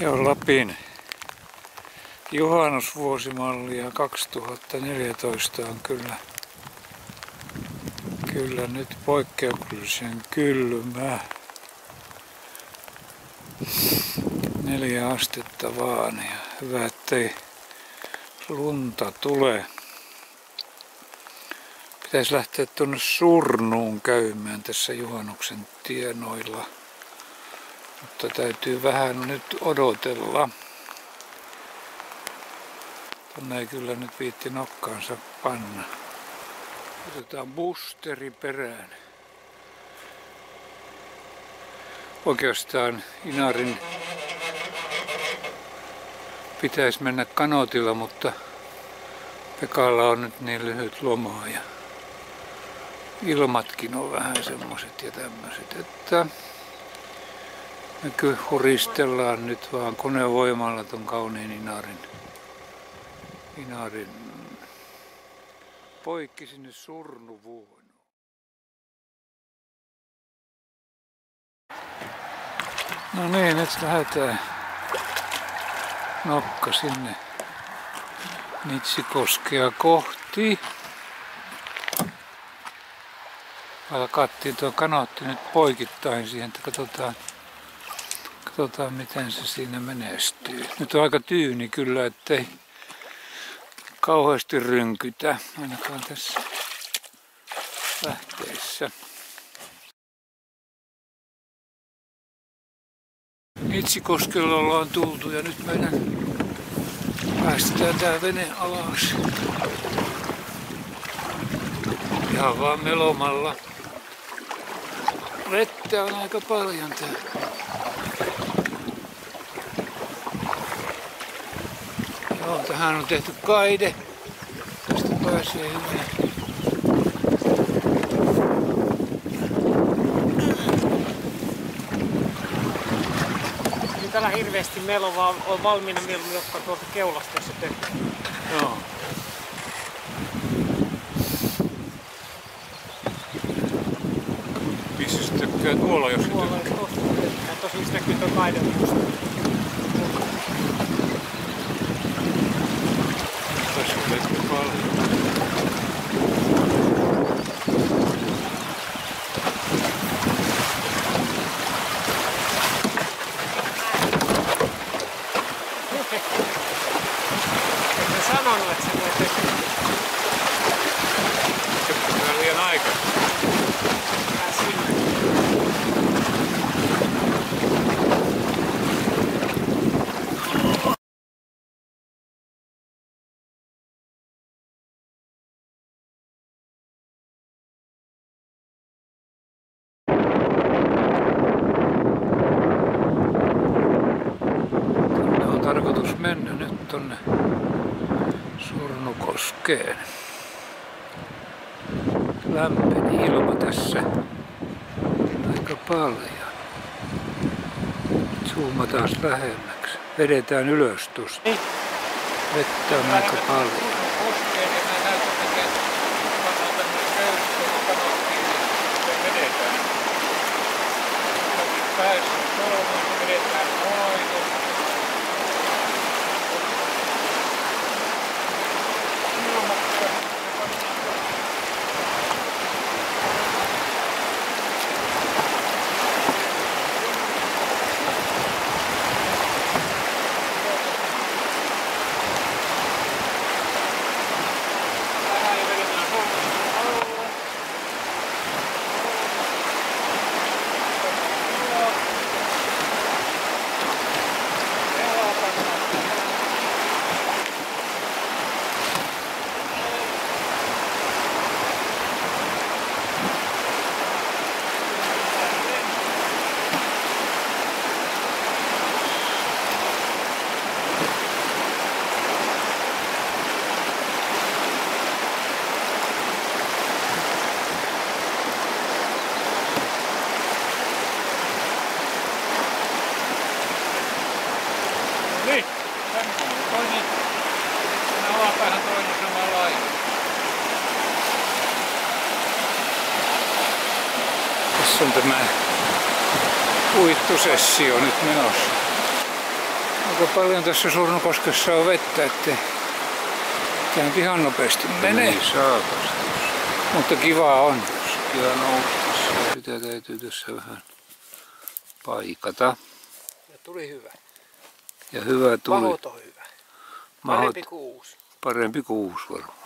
Joo, Lapin juhannusvuosimallia 2014 on kyllä nyt poikkeuksellisen kylmä. 4 astetta vaan ja hyvä, ettei lunta tule. Pitäisi lähteä tuonne Surnuun käymään tässä juhannuksen tienoilla. Mutta täytyy vähän nyt odotella. Tänne ei kyllä nyt viitti nokkaansa panna. Otetaan boosteri perään. Oikeastaan Inarin pitäisi mennä kanootilla, mutta Pekalla on nyt niin lyhyt loma ja ilmatkin on vähän semmoset ja tämmöset, että me kyllä huristellaan nyt vaan konevoimalla ton kauniin Inarin poikki sinne Surnuvuonoon. No niin, nyt lähdetään nokka sinne Nitsikoskea kohti. Alkaattiin tuo kanootti nyt poikittain siihen, että katsotaan miten se siinä menestyy. Nyt on aika tyyni kyllä, ettei kauheasti rynkytä, ainakaan tässä lähteessä. Nitsikoskella ollaan tultu ja nyt meidän päästetään tää vene alas. Ihan vaan melomalla. Vettä on aika paljon täällä. Joo, tähän on tehty kaide. Tästä pääsee hyvin. Täällä hirveästi meillä on valmiina mieluummin, jotka tuolta keulasta tässä tehty. Joo. Missä se tykkää tuolla, jos se tuolla tykkää? Tuolla tykkää. Tosin näkyy tuon kaidon just. Tässä on tehty paljon. Sanonut, että se voi tehdä. Se on liian aika. Tää sinne. Tänne on tarkoitus mennä nyt tonne Surnukoskeen. Lämpeni ilma tässä aika paljon. Zoomataan lähemmäksi. Vedetään ylös tuosta. Vettä on aika paljon. Koskeen ja mä näytän tekee pannaan tämmönen köyhdystävä kanottiin ja vedetään. Päässä kolme, vedetään noin. Niin, toinen, alapäähän toinen samalla lailla. Tässä on tämä uittusessio nyt menossa. Aika paljon tässä Surnukoskessa on vettä, ettei tämä ihan nopeasti menee. Niin saakasti. Mutta kiva on. Kiva noustessa. Sitä täytyy tässä vähän paikata. Ja tuli hyvä. Ja hyvä tuli. Mahot on hyvä. Parempi kuin uusi. Parempi kuin uusi varmaan.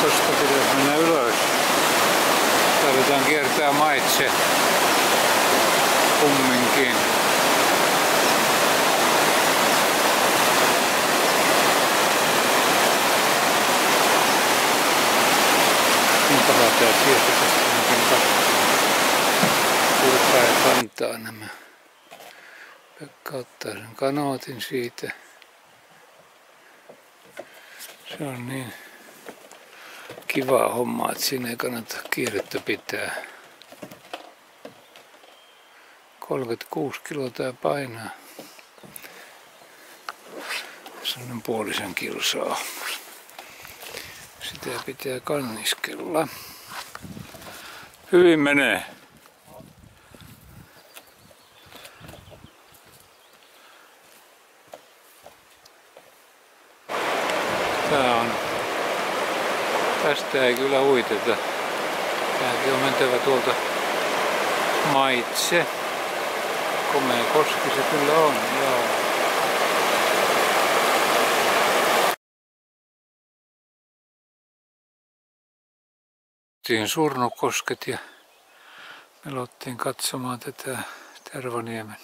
Tosta pitäisi mennä ylös. Tarvitaan kiertää maitse kumminkin. Niin pahaa tää sieltä tästä onkin purkaa ja kantaa nämä. Pekka ottaa sen kanootin siitä. Se on niin kiva homma, että siinä ei kannata kiirettä pitää. 36 kiloa tää painaa. Sellainen puolisen kilsaa. Sitä pitää kanniskella. Hyvin menee. Tää on. Tästä ei kyllä uiteta. Tämäkin on mentävä tuolta maitse. Komea koski se kyllä on, joo. Siihen Surnukosket ja me oltiin katsomaan tätä Tervoniemen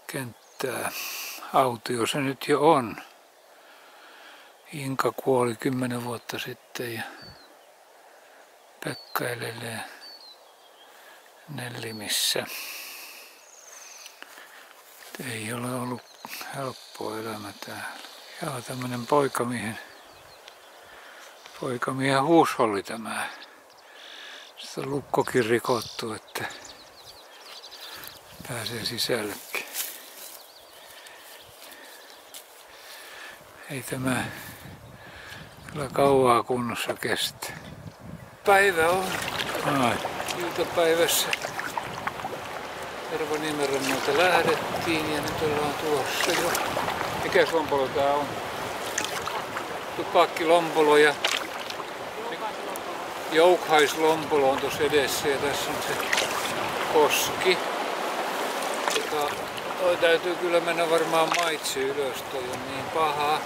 kenttää. Autio se nyt jo on. Inka kuoli 10 vuotta sitten ja Pekka elelee Nellimissä. Ei ole ollut helppoa elämä täällä. Ja tämmönen poikamiehen huusholli tämä. Sitä on lukkokin rikottu, että pääsee sisällekin. Ei tämä kyllä kauaa kunnossa kestä. Päivä on. Ai. Iltapäivässä Tervoniemen rannalta lähdettiin ja nyt ollaan tuossa jo. Mikäs lompolo tää on? Tupakkilompolo ja Joukhais-lompolo on tuossa edessä ja tässä on se koski. Toi täytyy kyllä mennä varmaan maitse ylös, toi on niin paha.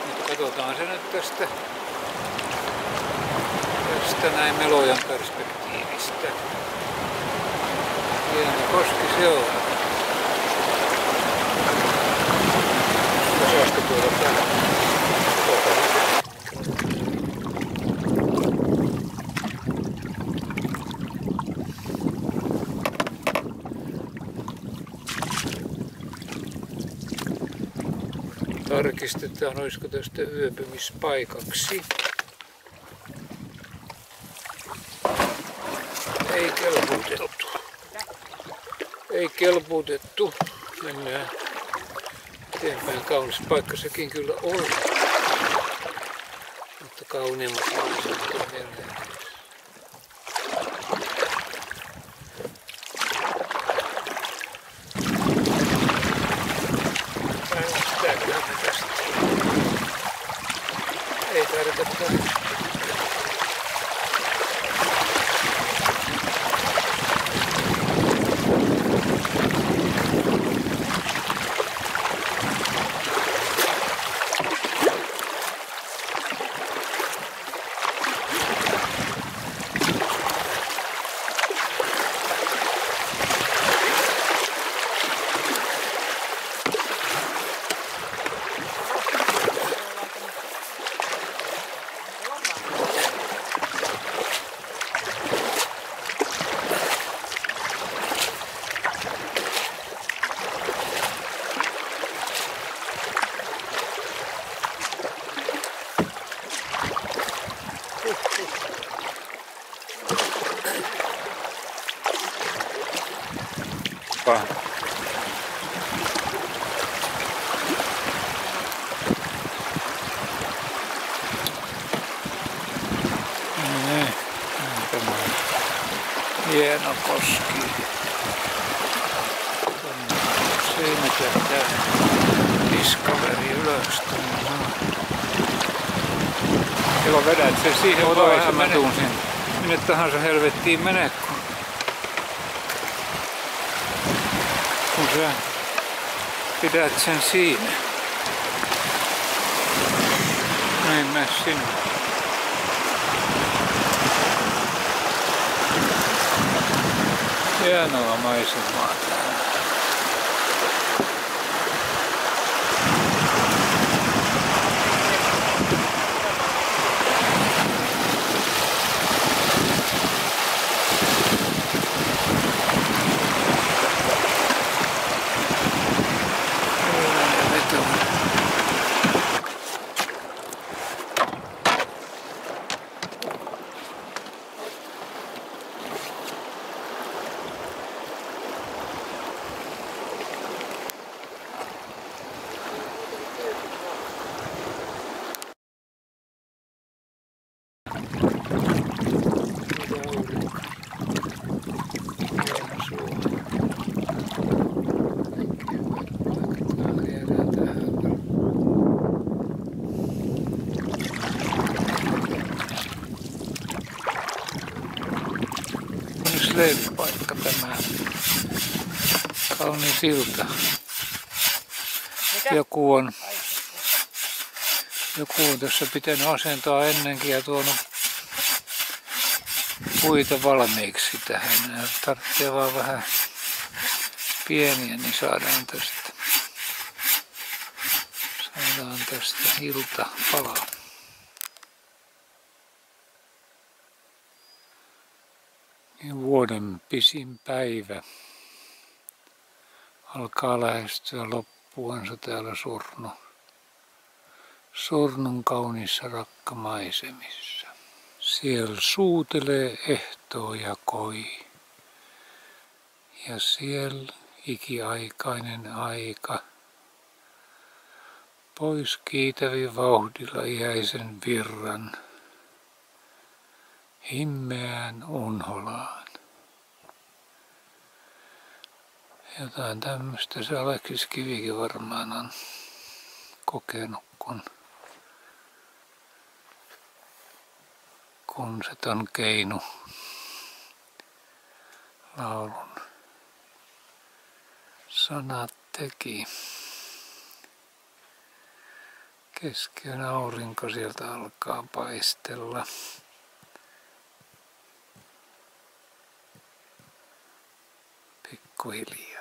Mutta katsotaan se nyt tästä näin Melojan perspektiivistä. Hieno koski se on. Saasta tuoda tähän. Tarkistetaan, olisiko tästä yöpymispaikaksi. Ei kelpuutettu. Ei kelpuutettu. Mennään eteenpäin. Kaunis paikka sekin kyllä on. Mutta kauniimmat maisemat on vielä. Ei tarvitse. Hieno koski. Siinä tehdään Discovery ylös tuonne. Joko vedät sen siihen Ota vai vähän se mä menee? tuun sinne. Minne tahansa helvettiin mene, kun sä pidät sen siinä. Niin mene sinne. Hienoa maisemaa täällä. Leivipaikka tämä. Kaunis ilta. Joku on tässä pitänyt asentaa ennenkin ja tuonut puita valmiiksi tähän. Tarvitsee vaan vähän pieniä, niin saadaan tästä iltapalaa. Vuoden pisin päivä alkaa lähestyä loppuansa täällä Sornun kauniissa rakkamaisemissa. Siellä suutelee ehtoo ja koi. Ja siellä ikiaikainen aika pois kiitävi vauhdilla iäisen virran himmeään unholaan. Jotain tämmöistä se Aleksis Kivikin varmaan on kokenut, kun se ton Keinu laulun sanat teki. Kesken aurinko sieltä alkaa paistella. Pikkuhiljaa.